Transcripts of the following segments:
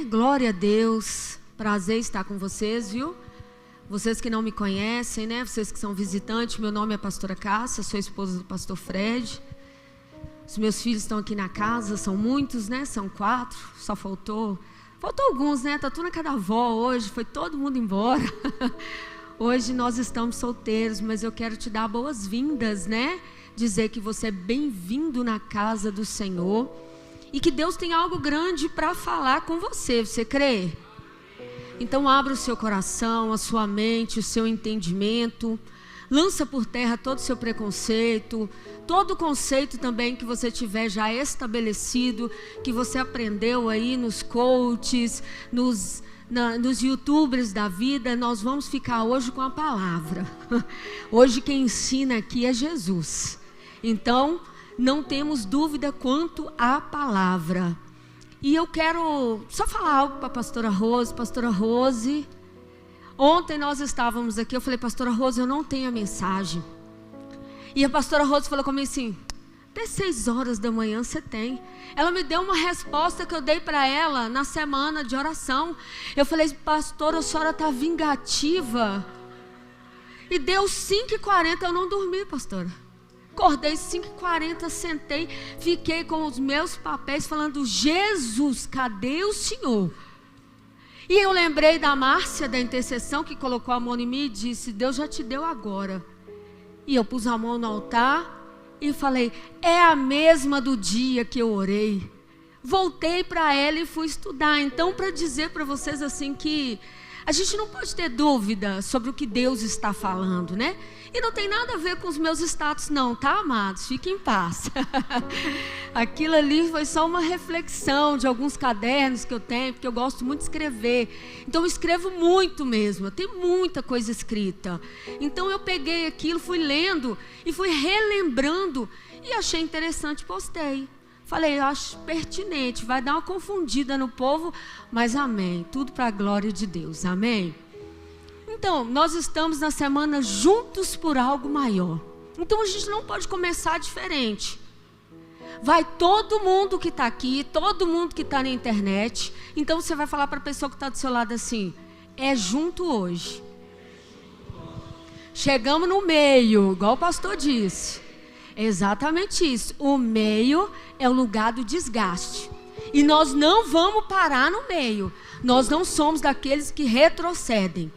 Glória a Deus. Prazer estar com vocês, viu? Vocês que não me conhecem, né? Vocês que são visitantes, meu nome é pastora Cássia, sou esposa do pastor Fred. Os meus filhos estão aqui na casa, são muitos, né? São 4, só faltou alguns, né? Tá tudo na casa da avó hoje, foi todo mundo embora. Hoje nós estamos solteiros, mas eu quero te dar boas-vindas, né? Dizer que você é bem-vindo na casa do Senhor e que Deus tem algo grande para falar com você, você crê? Então abra o seu coração, a sua mente, o seu entendimento, lança por terra todo o seu preconceito, todo o conceito também que você tiver já estabelecido, que você aprendeu aí nos coaches, nos youtubers da vida. Nós vamos ficar hoje com a palavra. Hoje quem ensina aqui é Jesus. Então, não temos dúvida quanto à palavra. E eu quero só falar algo para a pastora Rose. Pastora Rose, ontem nós estávamos aqui, eu falei, pastora Rose, eu não tenho a mensagem. E a pastora Rose falou comigo assim, até 6 horas da manhã você tem. Ela me deu uma resposta que eu dei para ela na semana de oração. Eu falei, pastora, a senhora está vingativa. E deu 5h40, eu não dormi, pastora. Acordei 5h40, sentei, fiquei com os meus papéis falando, Jesus, cadê o Senhor? E eu lembrei da Márcia da intercessão que colocou a mão em mim e disse, Deus já te deu agora. E eu pus a mão no altar e falei, é a mesma do dia que eu orei. Voltei para ela e fui estudar. Então, para dizer para vocês assim que a gente não pode ter dúvida sobre o que Deus está falando, né? E não tem nada a ver com os meus status não, tá, amados? Fiquem em paz. Aquilo ali foi só uma reflexão de alguns cadernos que eu tenho, porque eu gosto muito de escrever. Então eu escrevo muito mesmo, eu tenho muita coisa escrita. Então eu peguei aquilo, fui lendo e fui relembrando e achei interessante, postei. Falei, eu acho pertinente, vai dar uma confundida no povo, mas amém, tudo para a glória de Deus, amém? Então, nós estamos na semana juntos por algo maior. Então a gente não pode começar diferente. Vai todo mundo que está aqui, todo mundo que está na internet. Então você vai falar para a pessoa que está do seu lado assim, é junto hoje. Chegamos no meio, igual o pastor disse. É exatamente isso. O meio é o lugar do desgaste. E nós não vamos parar no meio. Nós não somos daqueles que retrocedem.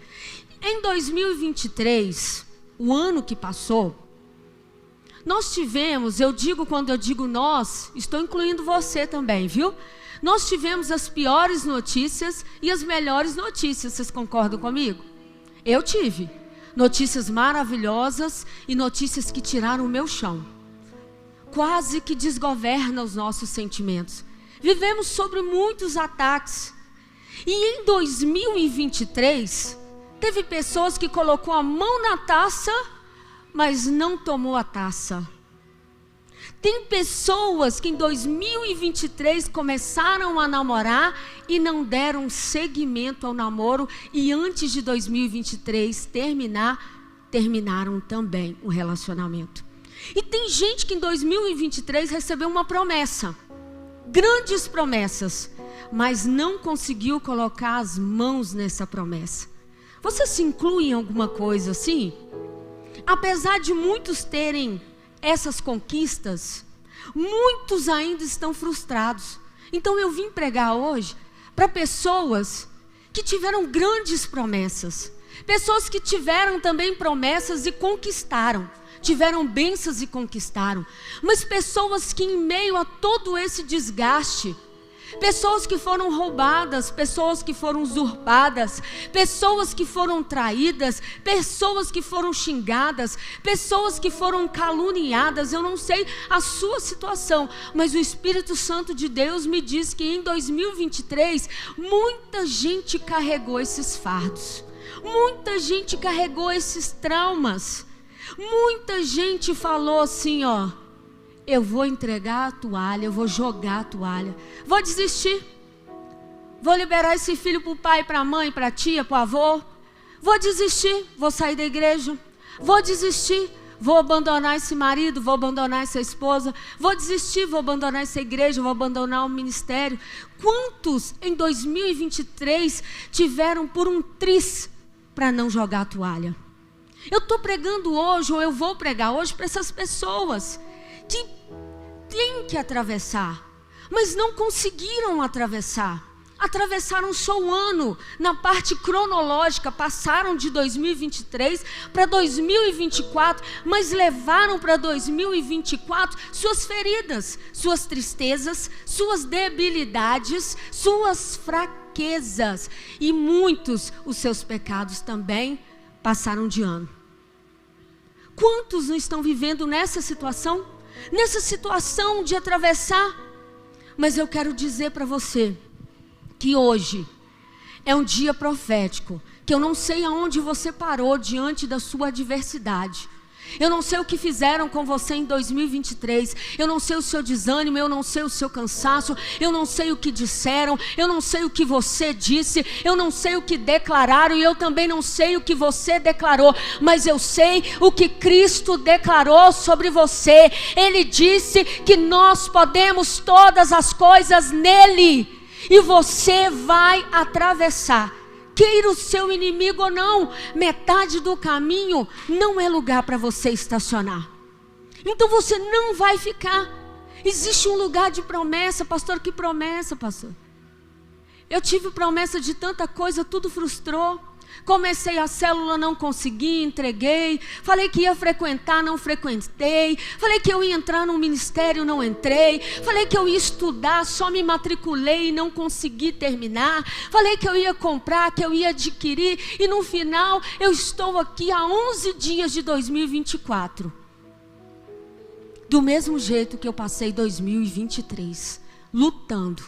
Em 2023, o ano que passou, nós tivemos, quando eu digo nós, estou incluindo você também, viu? Nós tivemos as piores notícias e as melhores notícias, vocês concordam comigo? Eu tive notícias maravilhosas e notícias que tiraram o meu chão. Quase que desgoverna os nossos sentimentos. Vivemos sobre muitos ataques. E em 2023... teve pessoas que colocou a mão na taça, mas não tomou a taça. Tem pessoas que em 2023 começaram a namorar e não deram seguimento ao namoro. E antes de 2023 terminaram também o relacionamento. E tem gente que em 2023 recebeu uma promessa. Grandes promessas. Mas não conseguiu colocar as mãos nessa promessa. Você se inclui em alguma coisa assim? Apesar de muitos terem essas conquistas, muitos ainda estão frustrados. Então eu vim pregar hoje para pessoas que tiveram grandes promessas. Pessoas que tiveram também promessas e conquistaram. Tiveram bênçãos e conquistaram. Mas pessoas que em meio a todo esse desgaste, pessoas que foram roubadas, pessoas que foram usurpadas, pessoas que foram traídas, pessoas que foram xingadas, pessoas que foram caluniadas. Eu não sei a sua situação, mas o Espírito Santo de Deus me diz que em 2023 muita gente carregou esses fardos, muita gente carregou esses traumas, muita gente falou assim, ó, eu vou entregar a toalha, eu vou jogar a toalha, vou desistir, vou liberar esse filho para o pai, para a mãe, para a tia, para o avô, vou desistir, vou sair da igreja, vou desistir, vou abandonar esse marido, vou abandonar essa esposa, vou desistir, vou abandonar essa igreja, vou abandonar o ministério. Quantos em 2023 tiveram por um triz para não jogar a toalha? Eu estou pregando hoje, ou eu vou pregar hoje para essas pessoas que têm que atravessar, mas não conseguiram atravessar. Atravessaram só o ano, na parte cronológica, passaram de 2023 para 2024, mas levaram para 2024 suas feridas, suas tristezas, suas debilidades, suas fraquezas, e muitos os seus pecados também passaram de ano. Quantos não estão vivendo nessa situação de atravessar? Mas eu quero dizer para você que hoje é um dia profético, que eu não sei aonde você parou diante da sua adversidade. Eu não sei o que fizeram com você em 2023, eu não sei o seu desânimo, eu não sei o seu cansaço, eu não sei o que disseram, eu não sei o que você disse, eu não sei o que declararam e eu também não sei o que você declarou, mas eu sei o que Cristo declarou sobre você. Ele disse que nós podemos todas as coisas nele. E você vai atravessar, queira o seu inimigo ou não. Metade do caminho não é lugar para você estacionar. Então você não vai ficar. Existe um lugar de promessa. Pastor, que promessa, pastor? Eu tive promessa de tanta coisa, tudo frustrou. Comecei a célula, não consegui, entreguei. Falei que ia frequentar, não frequentei. Falei que eu ia entrar num ministério, não entrei. Falei que eu ia estudar, só me matriculei e não consegui terminar. Falei que eu ia comprar, que eu ia adquirir. E no final, eu estou aqui há 11 dias de 2024. Do mesmo jeito que eu passei 2023. Lutando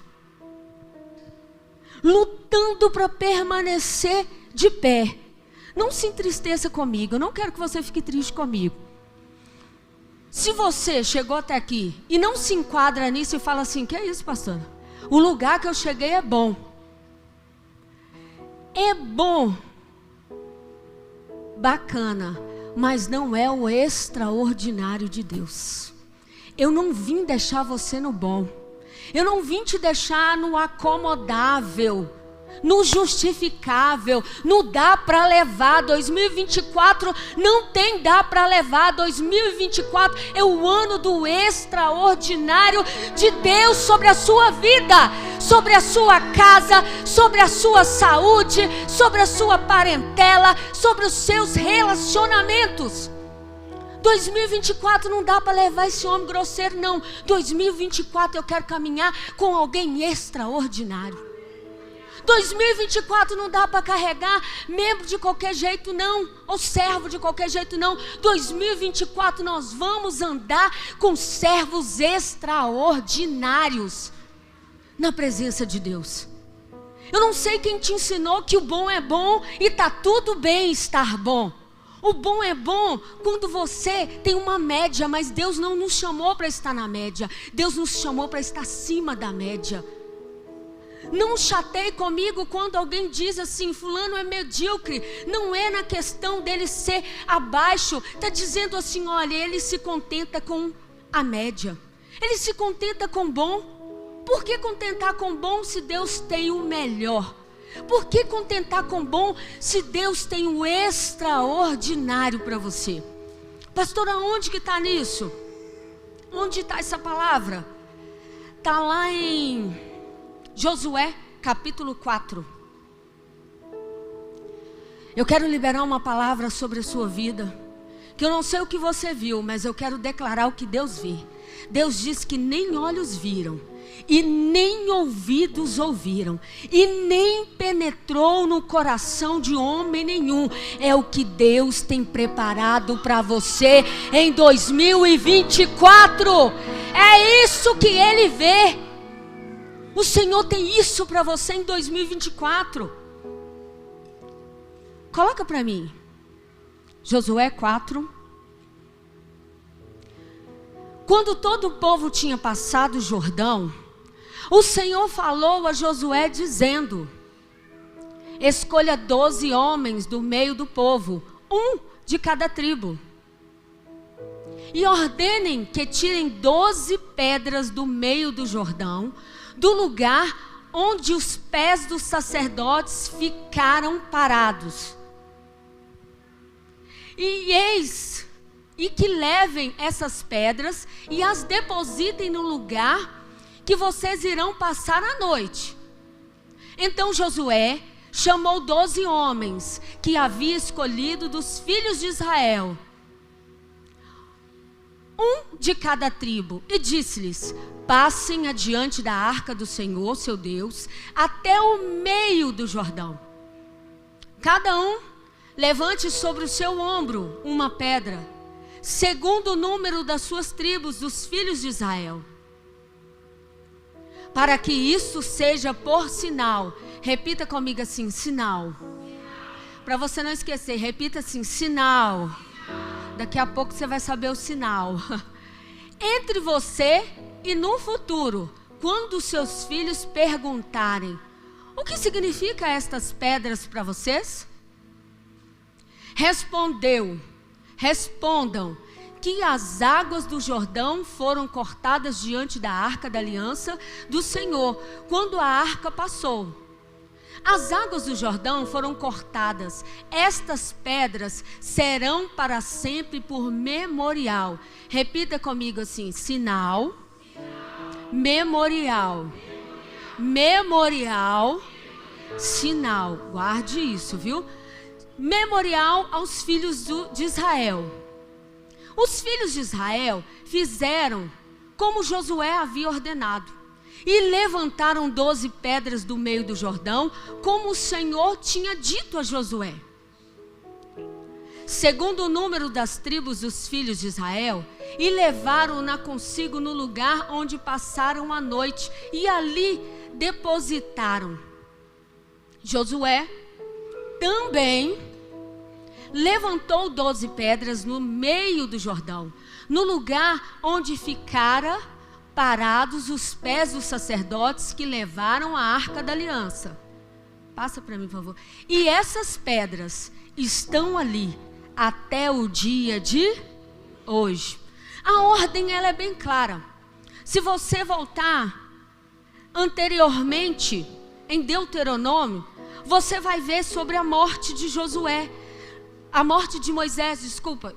para permanecer de pé. Não se entristeça comigo, eu não quero que você fique triste comigo. Se você chegou até aqui e não se enquadra nisso e fala assim: que é isso, pastor? O lugar que eu cheguei é bom. É bom, bacana, mas não é o extraordinário de Deus. Eu não vim deixar você no bom. Eu não vim te deixar no acomodável, no justificável, no dá para levar. 2024 não tem dá para levar. 2024 é o ano do extraordinário de Deus sobre a sua vida, sobre a sua casa, sobre a sua saúde, sobre a sua parentela, sobre os seus relacionamentos. 2024 não dá para levar esse homem grosseiro, não. 2024 eu quero caminhar com alguém extraordinário. 2024 não dá para carregar membro de qualquer jeito, não, ou servo de qualquer jeito, não. 2024 nós vamos andar com servos extraordinários na presença de Deus. Eu não sei quem te ensinou que o bom é bom e está tudo bem estar bom. O bom é bom quando você tem uma média, mas Deus não nos chamou para estar na média. Deus nos chamou para estar acima da média. Não chateie comigo quando alguém diz assim: fulano é medíocre. Não é na questão dele ser abaixo. Está dizendo assim: olha, ele se contenta com a média. Ele se contenta com bom. Por que contentar com bom se Deus tem o melhor? Por que contentar com bom se Deus tem o extraordinário para você? Pastor, aonde que está nisso? Onde está essa palavra? Está lá em Josué, capítulo 4. Eu quero liberar uma palavra sobre a sua vida, que eu não sei o que você viu, mas eu quero declarar o que Deus vê. Deus diz que nem olhos viram, e nem ouvidos ouviram, e nem penetrou no coração de homem nenhum. É o que Deus tem preparado para você em 2024. É isso que Ele vê. O Senhor tem isso para você em 2024. Coloca para mim Josué 4. Quando todo o povo tinha passado o Jordão, o Senhor falou a Josué dizendo: escolha 12 homens do meio do povo, um de cada tribo. e ordenem que tirem 12 pedras do meio do Jordão, do lugar onde os pés dos sacerdotes ficaram parados. E que levem essas pedras e as depositem no lugar que vocês irão passar a noite. Então Josué chamou 12 homens que havia escolhido dos filhos de Israel, um de cada tribo, e disse-lhes: passem adiante da arca do Senhor, seu Deus, até o meio do Jordão. Cada um levante sobre o seu ombro uma pedra, segundo o número das suas tribos, dos filhos de Israel. Para que isso seja por sinal. Repita comigo assim: sinal. Para você não esquecer, repita assim: sinal. Daqui a pouco você vai saber o sinal. Entre você e no futuro, quando seus filhos perguntarem: o que significa estas pedras para vocês? Respondam que as águas do Jordão foram cortadas diante da arca da aliança do Senhor, quando a arca passou. As águas do Jordão foram cortadas. Estas pedras serão para sempre por memorial. Repita comigo assim: sinal, memorial, memorial, sinal. Guarde isso, viu? Memorial aos filhos de Israel. Os filhos de Israel fizeram como Josué havia ordenado e levantaram 12 pedras do meio do Jordão, como o Senhor tinha dito a Josué. Segundo o número das tribos dos filhos de Israel, e levaram-na consigo no lugar onde passaram a noite, e ali depositaram. Josué também levantou 12 pedras no meio do Jordão, no lugar onde ficara parados os pés dos sacerdotes que levaram a arca da aliança. Passa para mim, por favor. E essas pedras estão ali até o dia de hoje. A ordem ela é bem clara. Se você voltar anteriormente em Deuteronômio, você vai ver sobre a morte de Josué. A morte de Moisés, desculpa.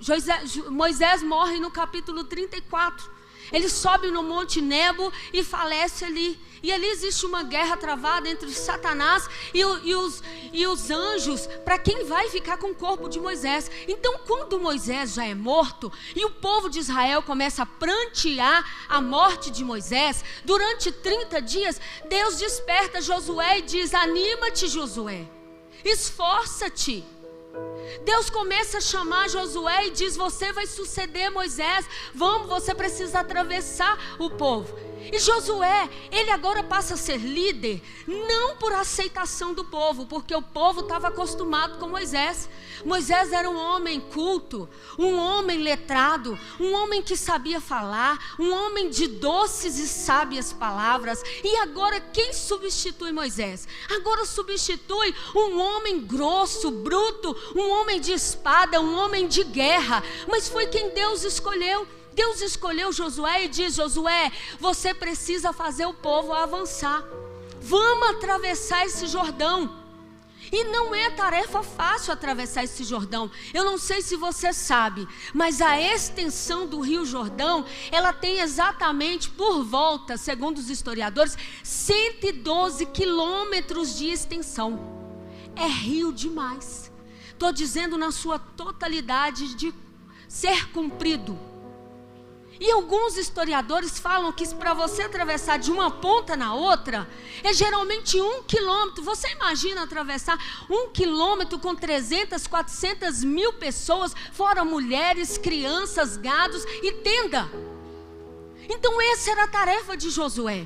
Moisés morre no capítulo 34. Ele sobe no Monte Nebo e falece ali. E ali existe uma guerra travada entre Satanás e os anjos, para quem vai ficar com o corpo de Moisés. Então, quando Moisés já é morto e o povo de Israel começa a prantear a morte de Moisés, durante 30 dias, Deus desperta Josué e diz: anima-te, Josué, esforça-te. Deus começa a chamar Josué e diz: você vai suceder Moisés, vamos, você precisa atravessar o povo. E Josué, ele agora passa a ser líder, não por aceitação do povo, porque o povo estava acostumado com Moisés. Moisés era um homem culto, um homem letrado, um homem que sabia falar, um homem de doces e sábias palavras. E agora quem substitui Moisés? Agora substitui um homem grosso, bruto, um homem de espada, um homem de guerra. Mas foi quem Deus escolheu. Deus escolheu Josué e diz: Josué, você precisa fazer o povo avançar. Vamos atravessar esse Jordão. E não é tarefa fácil atravessar esse Jordão. Eu não sei se você sabe, mas a extensão do Rio Jordão, ela tem exatamente por volta, segundo os historiadores, 112 quilômetros de extensão. É rio demais. Estou dizendo na sua totalidade de ser cumprido. E alguns historiadores falam que para você atravessar de uma ponta na outra, é geralmente 1 quilômetro. Você imagina atravessar 1 quilômetro com 300, 400 mil pessoas, fora mulheres, crianças, gados e tenda. Então essa era a tarefa de Josué.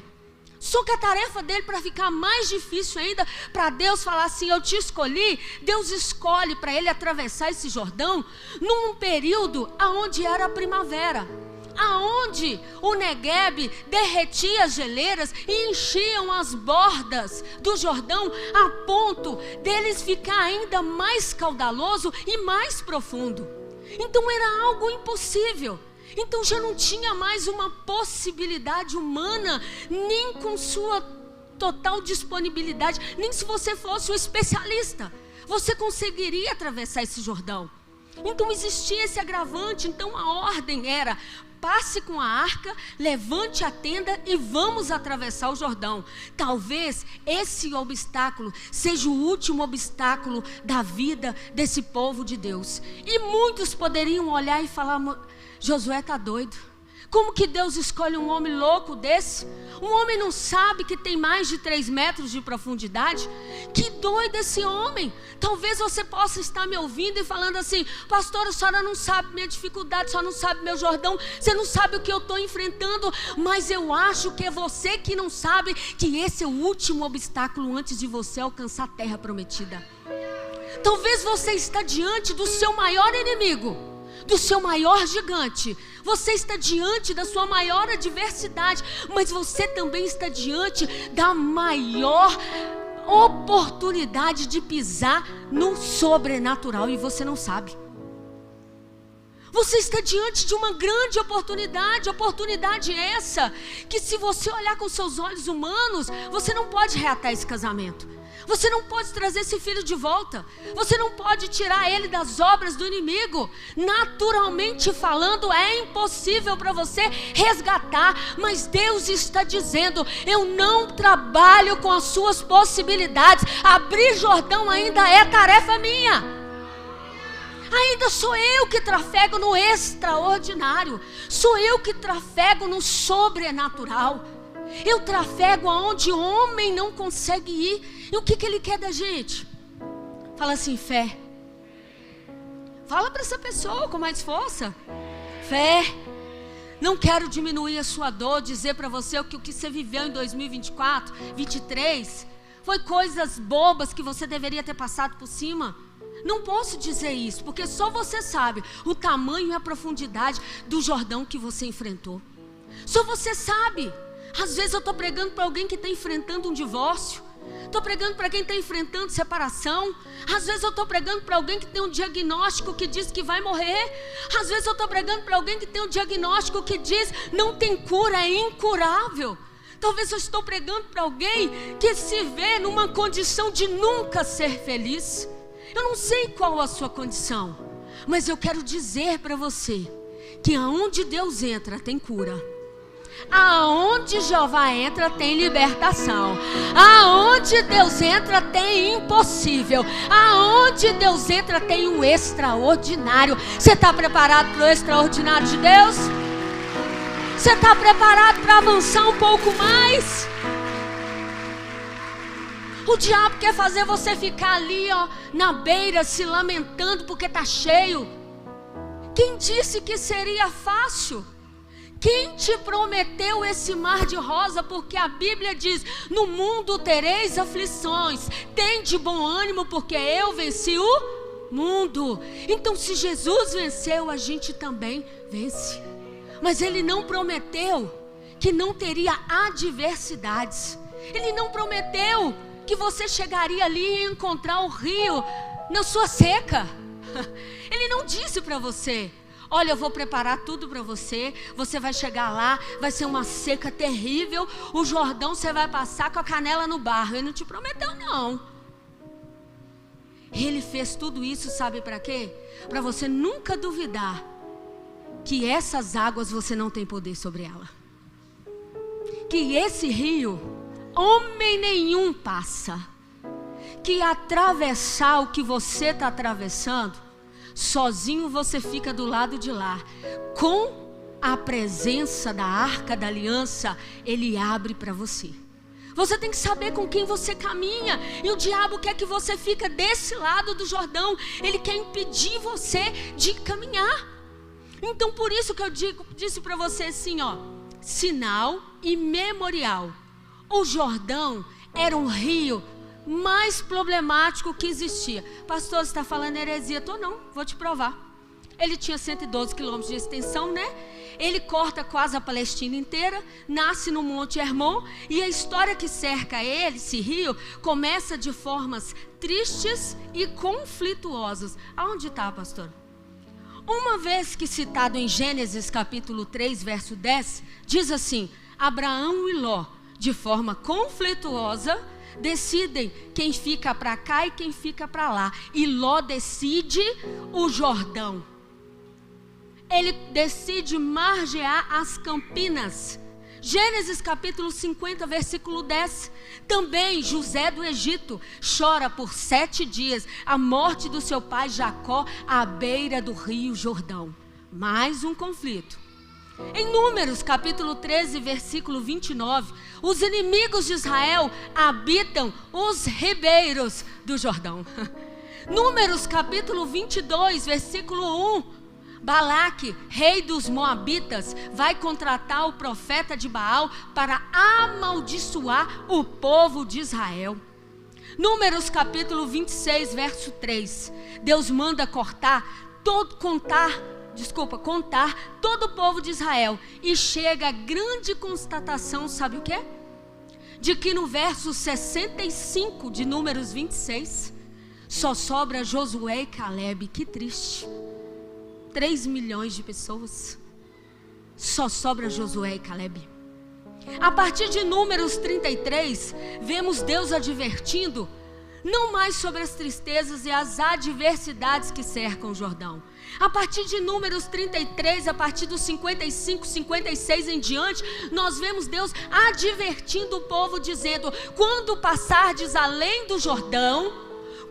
Só que a tarefa dele, para ficar mais difícil ainda, para Deus falar assim: eu te escolhi, Deus escolhe para ele atravessar esse Jordão num período onde era a primavera, aonde o Negueb derretia as geleiras e enchiam as bordas do Jordão a ponto deles ficar ainda mais caudaloso e mais profundo. Então era algo impossível. Então já não tinha mais uma possibilidade humana, nem com sua total disponibilidade, nem se você fosse um especialista, você conseguiria atravessar esse Jordão. Então existia esse agravante. Então a ordem era: passe com a arca, levante a tenda e vamos atravessar o Jordão. Talvez esse obstáculo seja o último obstáculo da vida desse povo de Deus. E muitos poderiam olhar e falar: Josué está doido. Como que Deus escolhe um homem louco desse? Um homem não sabe que tem mais de 3 metros de profundidade? Que doido esse homem. Talvez você possa estar me ouvindo e falando assim: pastora, a senhora não sabe minha dificuldade, a senhora não sabe meu Jordão, você não sabe o que eu estou enfrentando. Mas eu acho que é você que não sabe que esse é o último obstáculo antes de você alcançar a terra prometida. Talvez você está diante do seu maior inimigo, do seu maior gigante. Você está diante da sua maior adversidade, mas você também está diante da maior oportunidade de pisar no sobrenatural e você não sabe. Você está diante de uma grande oportunidade essa, que se você olhar com seus olhos humanos, você não pode reatar esse casamento. Você não pode trazer esse filho de volta. Você não pode tirar ele das obras do inimigo. Naturalmente falando, é impossível para você resgatar. Mas Deus está dizendo: eu não trabalho com as suas possibilidades. Abrir Jordão ainda é tarefa minha. Ainda sou eu que trafego no extraordinário. Sou eu que trafego no sobrenatural. Eu trafego aonde o homem não consegue ir. E o que ele quer da gente? Fala assim: fé. Fala para essa pessoa com mais força. Fé. Não quero diminuir a sua dor, dizer para você que o que você viveu em 2024, 2023, foi coisas bobas que você deveria ter passado por cima. Não posso dizer isso, porque só você sabe o tamanho e a profundidade do Jordão que você enfrentou. Só você sabe. Às vezes eu estou pregando para alguém que está enfrentando um divórcio. Estou pregando para quem está enfrentando separação. Às vezes eu estou pregando para alguém que tem um diagnóstico que diz que vai morrer. Às vezes eu estou pregando para alguém que tem um diagnóstico que diz não tem cura, é incurável. Talvez eu estou pregando para alguém que se vê numa condição de nunca ser feliz. Eu não sei qual a sua condição, mas eu quero dizer para você que aonde Deus entra tem cura. Aonde Jeová entra tem libertação. Aonde Deus entra tem impossível. Aonde Deus entra tem o extraordinário. Você está preparado para o extraordinário de Deus? Você está preparado para avançar um pouco mais? O diabo quer fazer você ficar ali, na beira, se lamentando porque está cheio. Quem disse que seria fácil? Quem te prometeu esse mar de rosa? Porque a Bíblia diz: no mundo tereis aflições, tende bom ânimo, porque eu venci o mundo. Então se Jesus venceu, a gente também vence. Mas Ele não prometeu que não teria adversidades. Ele não prometeu que você chegaria ali e encontrar o rio na sua seca. Ele não disse para você: olha, eu vou preparar tudo para você. Você vai chegar lá, vai ser uma seca terrível. O Jordão você vai passar com a canela no barro. Ele não te prometeu, não. Ele fez tudo isso, sabe para quê? Para você nunca duvidar que essas águas você não tem poder sobre ela. Que esse rio, homem nenhum passa. Que atravessar o que você está atravessando, sozinho você fica do lado de lá. Com a presença da Arca da Aliança, Ele abre para você. Você tem que saber com quem você caminha. E o diabo quer que você fique desse lado do Jordão. Ele quer impedir você de caminhar. Então por isso que eu disse para você assim, sinal e memorial. O Jordão era um rio mais problemático que existia. Pastor, você está falando heresia? Estou não, vou te provar. Ele tinha 112 quilômetros de extensão, né? Ele corta quase a Palestina inteira, nasce no Monte Hermon, e a história que cerca ele, esse rio, começa de formas tristes e conflituosas. Aonde está, pastor? Uma vez que citado em Gênesis capítulo 3, verso 10, diz assim: Abraão e Ló, de forma conflituosa, decidem quem fica para cá e quem fica para lá. E Ló decide o Jordão. Ele decide margear as campinas. Gênesis capítulo 50, versículo 10. Também José do Egito chora por 7 dias a morte do seu pai Jacó à beira do rio Jordão. Mais um conflito. Em Números capítulo 13, versículo 29, os inimigos de Israel habitam os ribeiros do Jordão. Números capítulo 22, versículo 1, Balaque, rei dos Moabitas, vai contratar o profeta de Baal para amaldiçoar o povo de Israel. Números capítulo 26, verso 3, Deus manda contar todo o povo de Israel. E chega a grande constatação, sabe o que? De que no verso 65 de Números 26, só sobra Josué e Calebe. Que triste. 3 milhões de pessoas, só sobra Josué e Calebe. A partir de Números 33, vemos Deus advertindo não mais sobre as tristezas e as adversidades que cercam o Jordão. A partir de Números 33, a partir dos 55, 56 em diante, nós vemos Deus advertindo o povo, dizendo: quando passardes além do Jordão,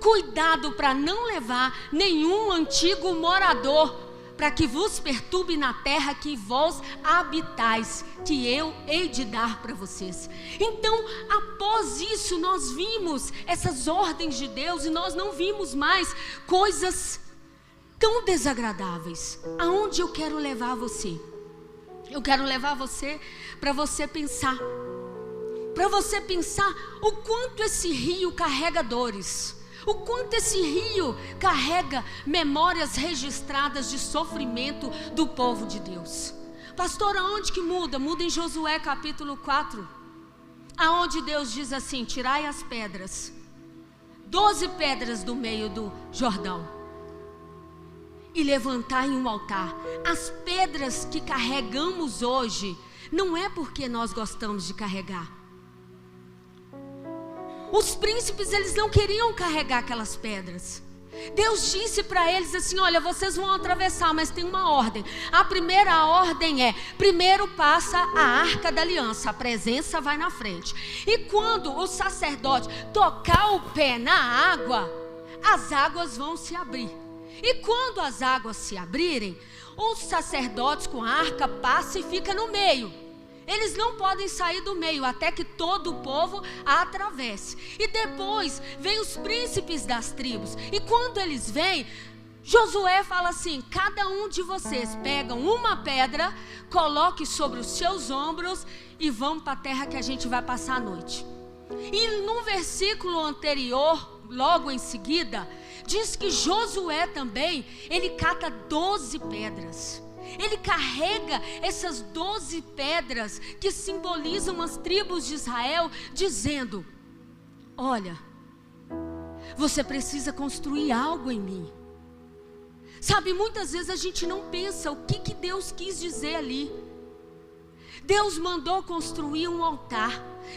cuidado para não levar nenhum antigo morador, para que vos perturbe na terra que vós habitais, que eu hei de dar para vocês. Então, após isso, nós vimos essas ordens de Deus e nós não vimos mais coisas tão desagradáveis. Aonde eu quero levar você? Eu quero levar você para você pensar. Para você pensar o quanto esse rio carrega dores. O quanto esse rio carrega memórias registradas de sofrimento do povo de Deus. Pastor, aonde que muda? Muda em Josué capítulo 4. Aonde Deus diz assim: tirai as pedras, 12 pedras do meio do Jordão, e levantai um altar. As pedras que carregamos hoje, não é porque nós gostamos de carregar. Os príncipes, eles não queriam carregar aquelas pedras. Deus disse para eles assim: olha, vocês vão atravessar, mas tem uma ordem. A primeira ordem é: primeiro passa a arca da aliança, a presença vai na frente. E quando o sacerdote tocar o pé na água, as águas vão se abrir. E quando as águas se abrirem, os sacerdotes com a arca passam e ficam no meio. Eles não podem sair do meio até que todo o povo a atravesse. E depois vem os príncipes das tribos. E quando eles vêm, Josué fala assim: cada um de vocês pegam uma pedra, coloque sobre os seus ombros e vão para a terra que a gente vai passar a noite. E no versículo anterior, logo em seguida, diz que Josué também, ele cata 12 pedras. Ele carrega essas 12 pedras que simbolizam as tribos de Israel, dizendo: olha, você precisa construir algo em mim. Sabe, muitas vezes a gente não pensa o que Deus quis dizer ali. Deus mandou construir um altar.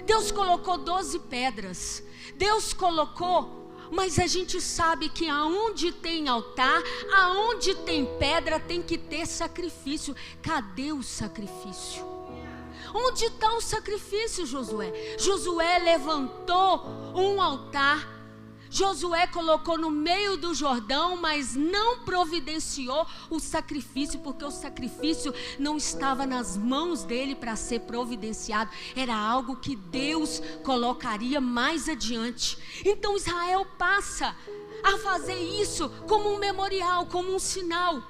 Deus colocou 12 pedras. Deus colocou... Mas a gente sabe que aonde tem altar, aonde tem pedra, tem que ter sacrifício. Cadê o sacrifício? Onde está o sacrifício, Josué? Josué levantou um altar. Josué colocou no meio do Jordão, mas não providenciou o sacrifício, porque o sacrifício não estava nas mãos dele para ser providenciado. Era algo que Deus colocaria mais adiante. Então Israel passa a fazer isso como um memorial, como um sinal.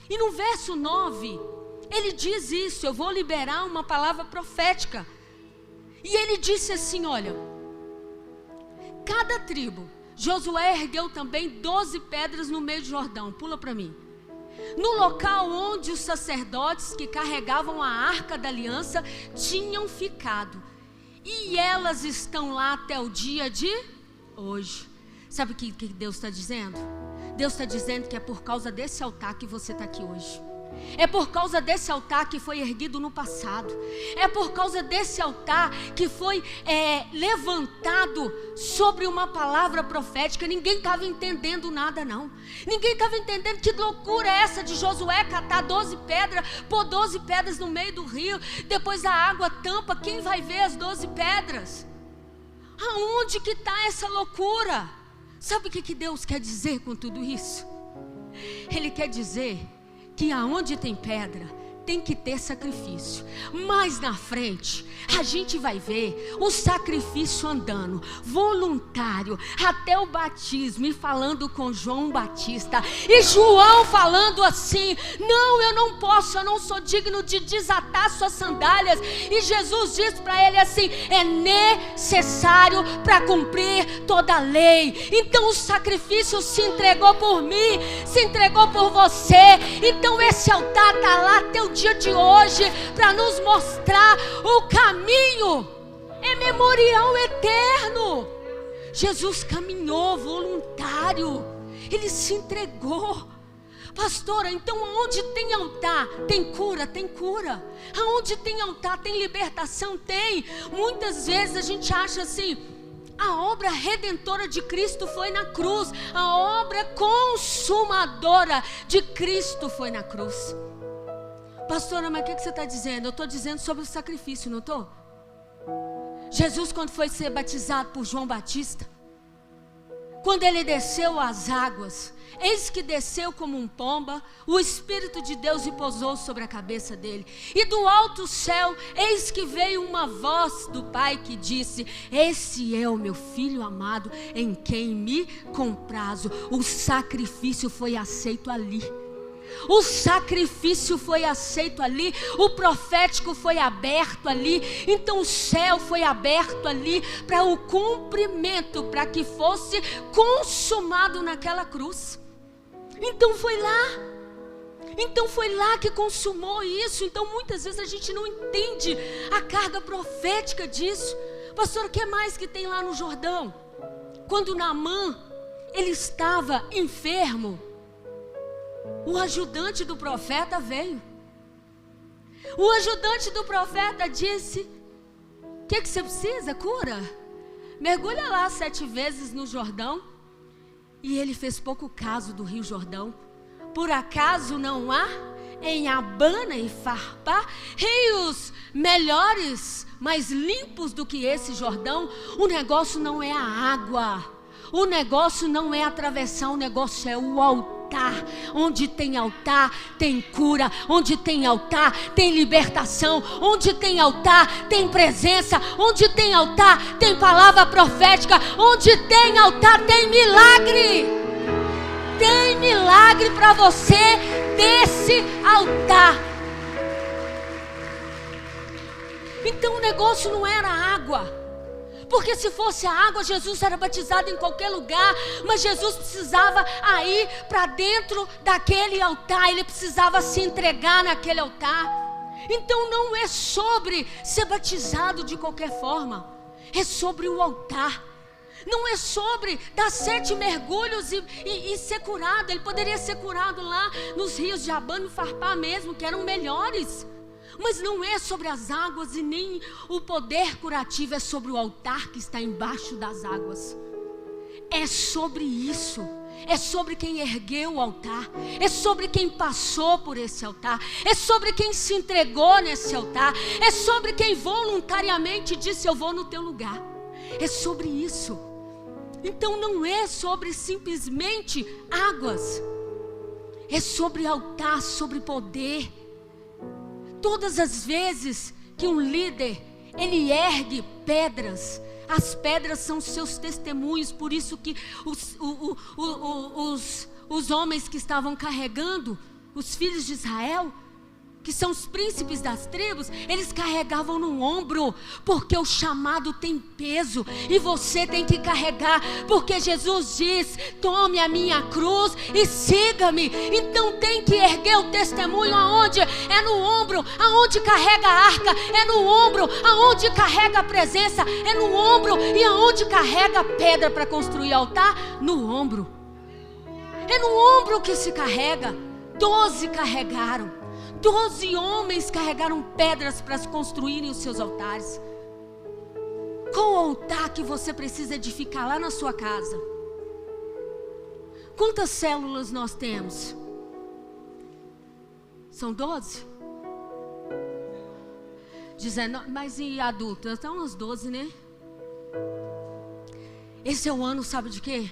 E no verso 9, ele diz isso: eu vou liberar uma palavra profética. E ele disse assim: olha, cada tribo... Josué ergueu também 12 pedras no meio do Jordão. Pula para mim. No local onde os sacerdotes que carregavam a arca da aliança tinham ficado. E elas estão lá até o dia de hoje. Sabe o que Deus está dizendo? Deus está dizendo que é por causa desse altar que você está aqui hoje. É por causa desse altar que foi erguido no passado. É por causa desse altar que foi levantado sobre uma palavra profética. Ninguém estava entendendo nada, não. Ninguém estava entendendo que loucura é essa de Josué catar 12 pedras, pôr 12 pedras no meio do rio, depois a água tampa. Quem vai ver as 12 pedras? Aonde que está essa loucura? Sabe o que Deus quer dizer com tudo isso? Ele quer dizer que aonde tem pedra, tem que ter sacrifício. Mais na frente, a gente vai ver o sacrifício andando, voluntário, até o batismo, e falando com João Batista. E João falando assim: não, eu não posso, eu não sou digno de desatar suas sandálias. E Jesus diz para ele assim: é necessário para cumprir toda a lei. Então o sacrifício se entregou por mim, se entregou por você. Então esse altar está lá até o dia de hoje para nos mostrar o caminho. É memorial eterno. Jesus caminhou voluntário, ele se entregou. Pastora, então onde tem altar, tem cura? Tem cura. Aonde tem altar, tem libertação? Tem. Muitas vezes a gente acha assim: a obra redentora de Cristo foi na cruz. A obra consumadora de Cristo foi na cruz. Pastora, mas o que você está dizendo? Eu estou dizendo sobre o sacrifício, não estou? Jesus, quando foi ser batizado por João Batista, quando ele desceu às águas, eis que desceu como um pomba, o Espírito de Deus repousou sobre a cabeça dele. E do alto céu, eis que veio uma voz do Pai que disse: esse é o meu Filho amado, em quem me comprazo. O sacrifício foi aceito ali. O sacrifício foi aceito ali. O profético foi aberto ali. Então o céu foi aberto ali para o cumprimento, para que fosse consumado naquela cruz. Então foi lá que consumou isso. Então muitas vezes a gente não entende a carga profética disso. Pastor, o que mais que tem lá no Jordão? Quando Naamã, ele estava enfermo, o ajudante do profeta veio. O ajudante do profeta disse: o que você precisa? Cura? Mergulha lá 7 vezes no Jordão. E ele fez pouco caso do Rio Jordão. Por acaso não há em Abana e Farpá rios melhores, mais limpos do que esse Jordão? O negócio não é a água, o negócio não é atravessar, o negócio é o altar. Onde tem altar, tem cura. Onde tem altar, tem libertação. Onde tem altar, tem presença. Onde tem altar, tem palavra profética. Onde tem altar, tem milagre. Tem milagre para você desse altar. Então o negócio não era água. Porque se fosse a água, Jesus era batizado em qualquer lugar. Mas Jesus precisava ir para dentro daquele altar. Ele precisava se entregar naquele altar. Então não é sobre ser batizado de qualquer forma. É sobre o altar. Não é sobre dar 7 mergulhos e ser curado. Ele poderia ser curado lá nos rios de Abana e Farpá mesmo, que eram melhores. Mas não é sobre as águas e nem o poder curativo. É sobre o altar que está embaixo das águas. É sobre isso. É sobre quem ergueu o altar. É sobre quem passou por esse altar. É sobre quem se entregou nesse altar. É sobre quem voluntariamente disse: eu vou no teu lugar. É sobre isso. Então não é sobre simplesmente águas. É sobre altar, sobre poder. Todas as vezes que um líder, ele ergue pedras, as pedras são seus testemunhos. Por isso que os homens que estavam carregando, os filhos de Israel, que são os príncipes das tribos, eles carregavam no ombro, porque o chamado tem peso, e você tem que carregar, porque Jesus diz: tome a minha cruz e siga-me. Então tem que erguer o testemunho aonde? É no ombro. Aonde carrega a arca? É no ombro. Aonde carrega a presença? É no ombro. E aonde carrega a pedra para construir altar? No ombro. É no ombro que se carrega. 12 carregaram. 12 homens carregaram pedras para construírem os seus altares. Qual o altar que você precisa edificar lá na sua casa? Quantas células nós temos? São 12? 19, mas e adultas? Estão umas 12, né? Esse é o ano, sabe de quê?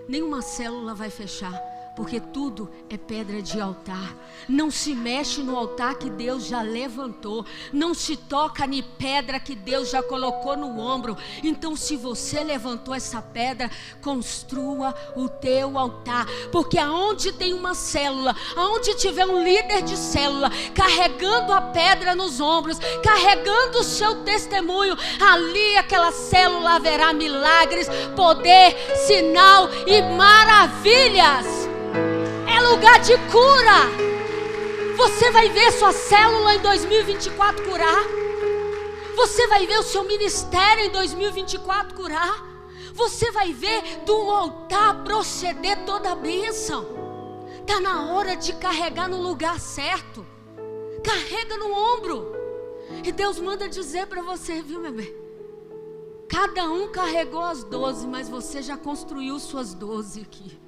Nenhuma célula vai fechar, porque tudo é pedra de altar. Não se mexe no altar que Deus já levantou. Não se toca em pedra que Deus já colocou no ombro. Então, se você levantou essa pedra, construa o teu altar. Porque aonde tem uma célula, aonde tiver um líder de célula carregando a pedra nos ombros, carregando o seu testemunho, ali aquela célula haverá milagres, poder, sinal e maravilhas. É lugar de cura. Você vai ver sua célula em 2024 curar. Você vai ver o seu ministério em 2024 curar. Você vai ver do altar proceder toda a bênção. Está na hora de carregar no lugar certo. Carrega no ombro. E Deus manda dizer para você, viu, bebê? Cada um carregou as 12, mas você já construiu suas 12 aqui.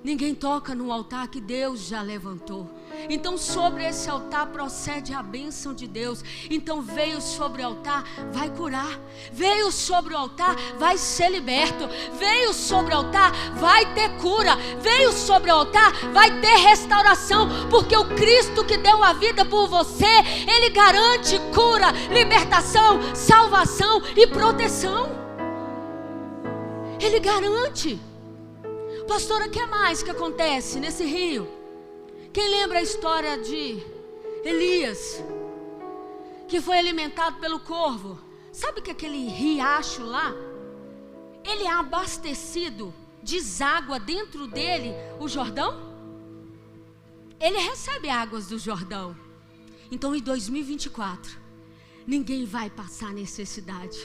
Ninguém toca no altar que Deus já levantou. Então sobre esse altar procede a bênção de Deus. Então veio sobre o altar, vai curar. Veio sobre o altar, vai ser liberto. Veio sobre o altar, vai ter cura. Veio sobre o altar, vai ter restauração. Porque o Cristo que deu a vida por você, Ele garante cura, libertação, salvação e proteção. Ele garante. Pastora, o que mais que acontece nesse rio? Quem lembra a história de Elias, que foi alimentado pelo corvo? Sabe que aquele riacho lá, ele é abastecido, deságua dentro dele o Jordão? Ele recebe águas do Jordão. Então em 2024... ninguém vai passar necessidade.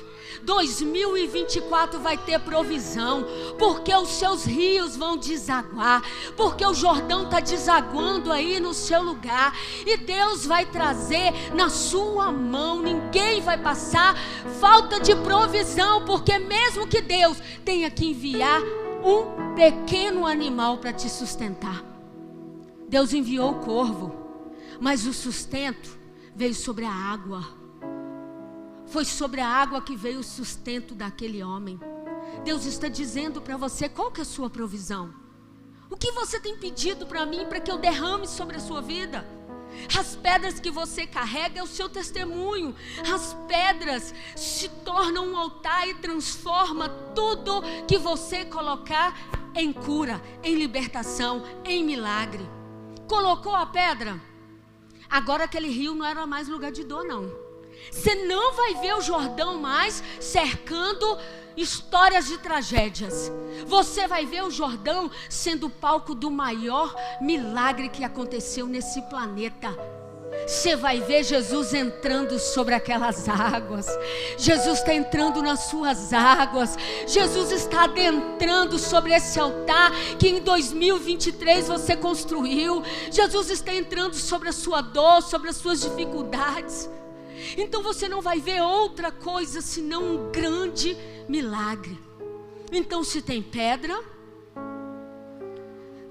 2024 vai ter provisão, porque os seus rios vão desaguar, porque o Jordão está desaguando aí no seu lugar, e Deus vai trazer na sua mão. Ninguém vai passar falta de provisão, porque mesmo que Deus tenha que enviar um pequeno animal para te sustentar, Deus enviou o corvo, mas o sustento veio sobre a água. Foi sobre a água que veio o sustento daquele homem. Deus está dizendo para você: qual que é a sua provisão? O que você tem pedido para mim, para que eu derrame sobre a sua vida? As pedras que você carrega é o seu testemunho. As pedras se tornam um altar e transforma tudo que você colocar em cura, em libertação, em milagre. Colocou a pedra, agora aquele rio não era mais lugar de dor, não. Você não vai ver o Jordão mais cercando histórias de tragédias. Você vai ver o Jordão sendo o palco do maior milagre que aconteceu nesse planeta. Você vai ver Jesus entrando sobre aquelas águas. Jesus está entrando nas suas águas. Jesus está adentrando sobre esse altar que em 2023 você construiu. Jesus está entrando sobre a sua dor, sobre as suas dificuldades. Então você não vai ver outra coisa senão um grande milagre. Então se tem pedra,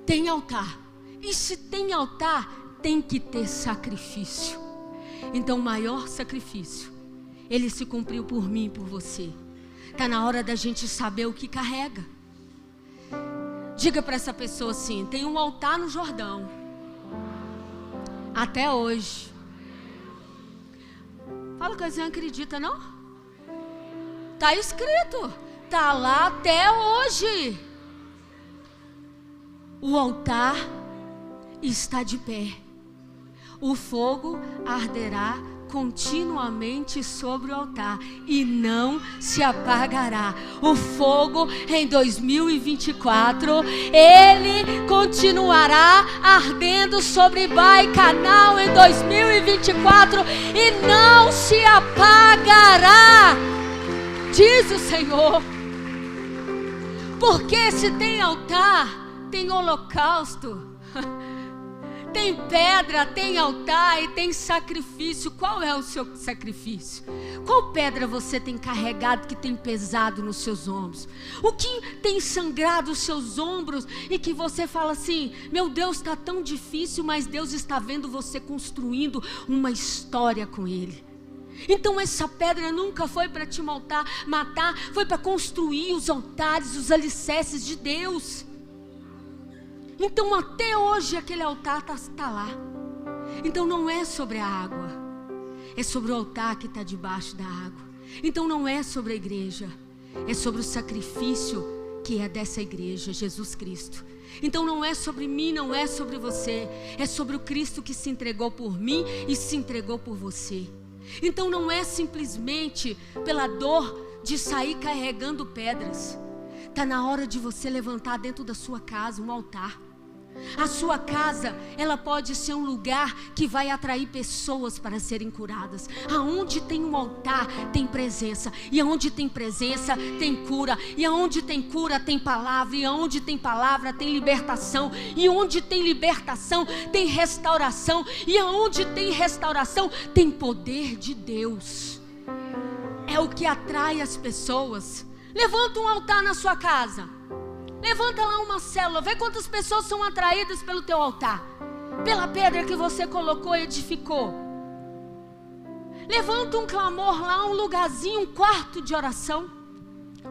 tem altar. E se tem altar, tem que ter sacrifício. Então o maior sacrifício, ele se cumpriu por mim e por você. Está na hora da gente saber o que carrega. Diga para essa pessoa assim: tem um altar no Jordão. Até hoje. Fala que você não acredita, não? Está escrito. Está lá até hoje. O altar está de pé. o fogo arderá continuamente sobre o altar e não se apagará. O fogo em 2024, ele continuará ardendo sobre Baicanal em 2024 e não se apagará, diz o Senhor. Porque se tem altar, tem holocausto. Tem pedra, tem altar e tem sacrifício. Qual é o seu sacrifício? Qual pedra você tem carregado que tem pesado nos seus ombros? O que tem sangrado os seus ombros e que você fala assim: meu Deus, está tão difícil, mas Deus está vendo você construindo uma história com Ele. Então essa pedra nunca foi para te matar, foi para construir os altares, os alicerces de Deus. Então até hoje aquele altar está lá. Então não é sobre a água, é sobre o altar que está debaixo da água. Então não é sobre a igreja, é sobre o sacrifício que é dessa igreja, Jesus Cristo. Então não é sobre mim, não é sobre você, é sobre o Cristo que se entregou por mim e se entregou por você. Então não é simplesmente pela dor de sair carregando pedras. Está na hora de você levantar dentro da sua casa um altar. A sua casa, ela pode ser um lugar que vai atrair pessoas para serem curadas. Aonde tem um altar, tem presença. E aonde tem presença, tem cura. E aonde tem cura, tem palavra. E aonde tem palavra, tem libertação. E onde tem libertação, tem restauração. E aonde tem restauração, tem poder de Deus. É o que atrai as pessoas. Levanta um altar na sua casa. Levanta lá uma célula, vê quantas pessoas são atraídas pelo teu altar, pela pedra que você colocou e edificou. Levanta um clamor lá, um lugarzinho, um quarto de oração.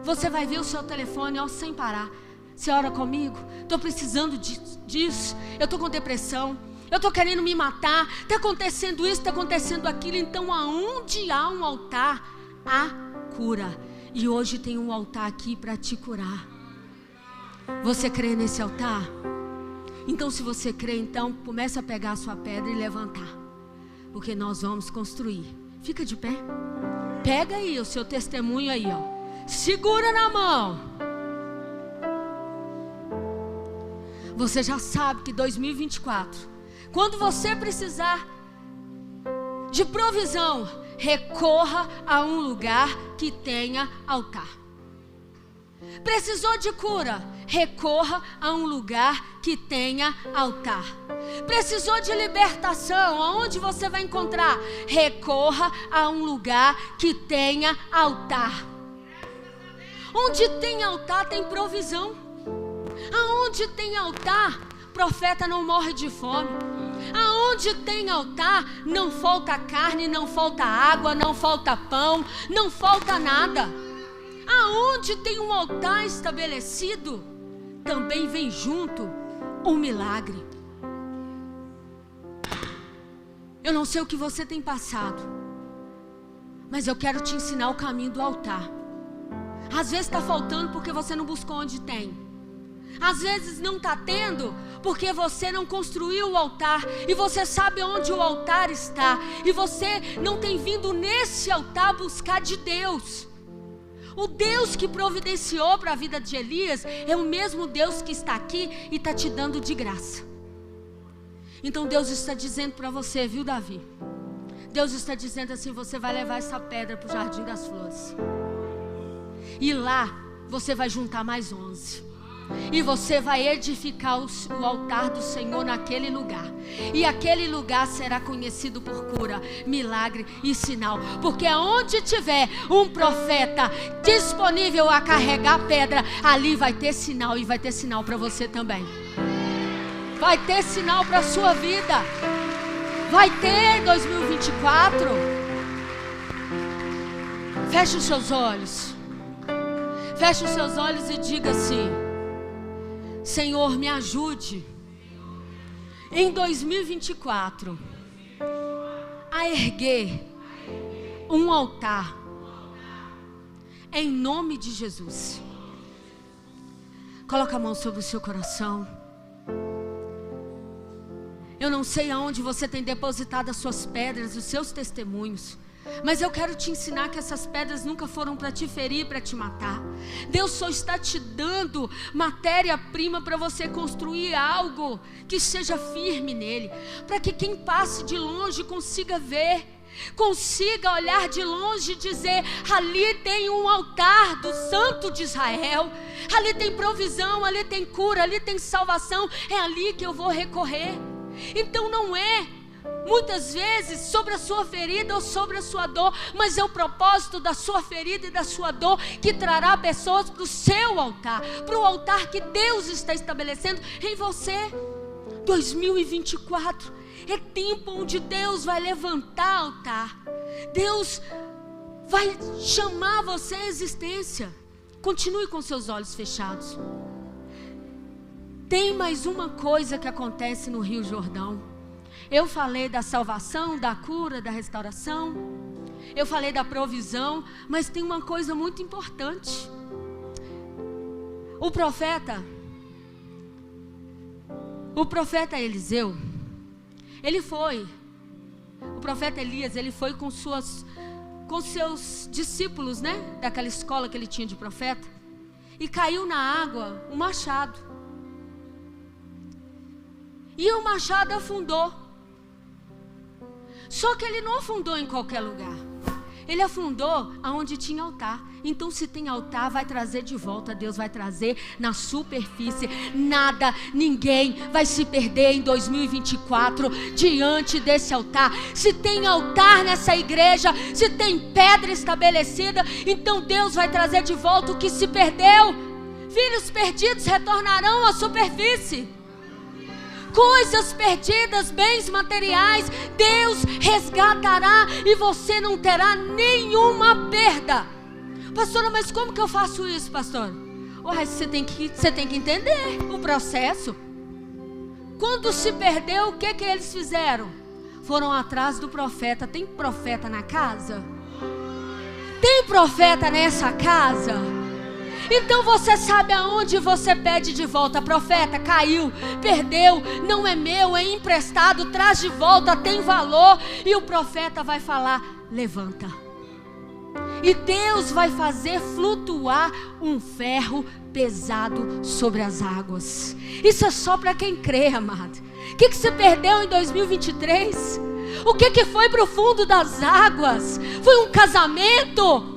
Você vai ver o seu telefone, ó, sem parar. Você ora comigo? Estou precisando disso, eu estou com depressão, eu estou querendo me matar, está acontecendo isso, está acontecendo aquilo. Então aonde há um altar, há cura. E hoje tem um altar aqui para te curar. Você crê nesse altar? Então se você crê, então começa a pegar a sua pedra e levantar, porque nós vamos construir. Fica de pé. Pega aí o seu testemunho aí, ó. Segura na mão. Você já sabe que 2024, quando você precisar de provisão, recorra a um lugar que tenha altar. Precisou de cura? Recorra a um lugar que tenha altar. Precisou de libertação? Aonde você vai encontrar? Recorra a um lugar que tenha altar. Onde tem altar tem provisão. Aonde tem altar, profeta não morre de fome. Aonde tem altar, não falta carne, não falta água, não falta pão, não falta nada. Aonde tem um altar estabelecido, também vem junto um milagre. Eu não sei o que você tem passado, mas eu quero te ensinar o caminho do altar. Às vezes está faltando porque você não buscou onde tem. Às vezes não está tendo porque você não construiu o altar. E você sabe onde o altar está. E você não tem vindo nesse altar buscar de Deus. O Deus que providenciou para a vida de Elias é o mesmo Deus que está aqui e está te dando de graça. Então Deus está dizendo para você, viu, Davi? Deus está dizendo assim: você vai levar essa pedra para o Jardim das Flores. E lá você vai juntar mais 11. E você vai edificar o altar do Senhor naquele lugar. E aquele lugar será conhecido por cura, milagre e sinal. Porque aonde tiver um profeta disponível a carregar pedra, ali vai ter sinal. E vai ter sinal para você também. Vai ter sinal para a sua vida. Vai ter 2024. Feche os seus olhos. Feche os seus olhos e diga assim: Senhor, me ajude em 2024 a erguer um altar em nome de Jesus. Coloca a mão sobre o seu coração. Eu não sei aonde você tem depositado as suas pedras, os seus testemunhos, mas eu quero te ensinar que essas pedras nunca foram para te ferir, para te matar. Deus só está te dando matéria-prima para você construir algo que seja firme nele, para que quem passe de longe consiga ver, consiga olhar de longe e dizer: ali tem um altar do Santo de Israel, ali tem provisão, ali tem cura, ali tem salvação, é ali que eu vou recorrer. Então não é muitas vezes sobre a sua ferida ou sobre a sua dor, mas é o propósito da sua ferida e da sua dor que trará pessoas para o seu altar, para o altar que Deus está estabelecendo em você. 2024 é tempo onde Deus vai levantar altar, Deus vai chamar você à existência. Continue com seus olhos fechados. Tem mais uma coisa que acontece no Rio Jordão. Eu falei da salvação, da cura, da restauração, eu falei da provisão, mas tem uma coisa muito importante. O profeta Eliseu, o profeta Elias, ele foi com seus discípulos, né, daquela escola que ele tinha de profeta, e caiu na água um machado, e o machado afundou. Só que ele não afundou em qualquer lugar, ele afundou aonde tinha altar. Então se tem altar, vai trazer de volta, Deus vai trazer na superfície. Nada, ninguém vai se perder em 2024 diante desse altar. Se tem altar nessa igreja, se tem pedra estabelecida, então Deus vai trazer de volta o que se perdeu. Filhos perdidos retornarão à superfície. Coisas perdidas, bens materiais, Deus resgatará e você não terá nenhuma perda. Pastora, mas como que eu faço isso, pastor? Você tem que entender o processo. Quando se perdeu, o que eles fizeram? Foram atrás do profeta. Tem profeta na casa? Tem profeta nessa casa? Então você sabe aonde você pede de volta. Profeta, caiu, perdeu, não é meu, é emprestado, traz de volta, tem valor. E o profeta vai falar: levanta. E Deus vai fazer flutuar um ferro pesado sobre as águas. Isso é só para quem crê, amado. O que se perdeu em 2023? O que foi para o fundo das águas? Foi um casamento?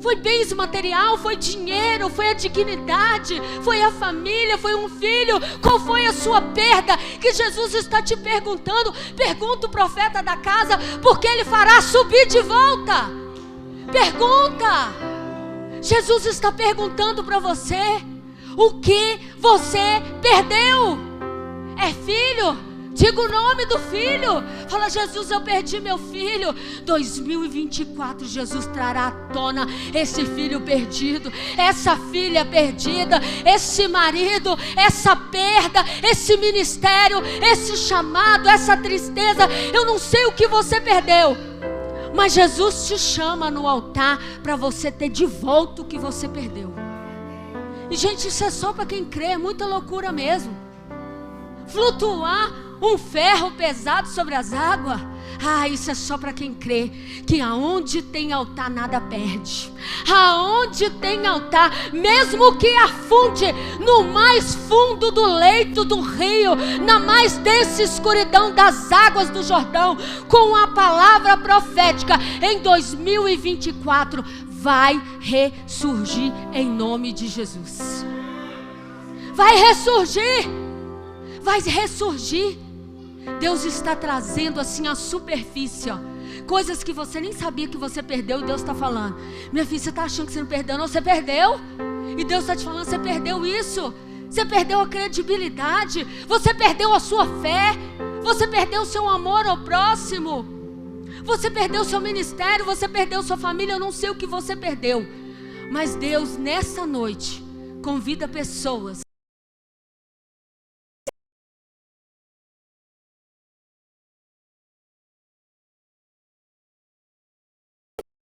Foi bens material, foi dinheiro, foi a dignidade, foi a família, foi um filho. Qual foi a sua perda que Jesus está te perguntando? Pergunta o profeta da casa, porque ele fará subir de volta. Pergunta. Jesus está perguntando para você: o que você perdeu? É filho? Diga o nome do filho. Fala: Jesus, eu perdi meu filho. 2024, Jesus trará à tona esse filho perdido, essa filha perdida, esse marido, essa perda, esse ministério, esse chamado, essa tristeza. Eu não sei o que você perdeu, mas Jesus te chama no altar para você ter de volta o que você perdeu. E gente, isso é só para quem crê, é muita loucura mesmo. Flutuar um ferro pesado sobre as águas. Isso é só para quem crê que aonde tem altar nada perde. Aonde tem altar, mesmo que afunde no mais fundo do leito do rio, na mais densa escuridão das águas do Jordão, com a palavra profética, em 2024 vai ressurgir em nome de Jesus. Vai ressurgir. Vai ressurgir. Deus está trazendo assim a superfície, coisas que você nem sabia que você perdeu. E Deus está falando: minha filha, você está achando que você não perdeu? Não, você perdeu. E Deus está te falando: você perdeu isso. Você perdeu a credibilidade, você perdeu a sua fé, você perdeu o seu amor ao próximo, você perdeu o seu ministério, você perdeu sua família. Eu não sei o que você perdeu, mas Deus nessa noite convida pessoas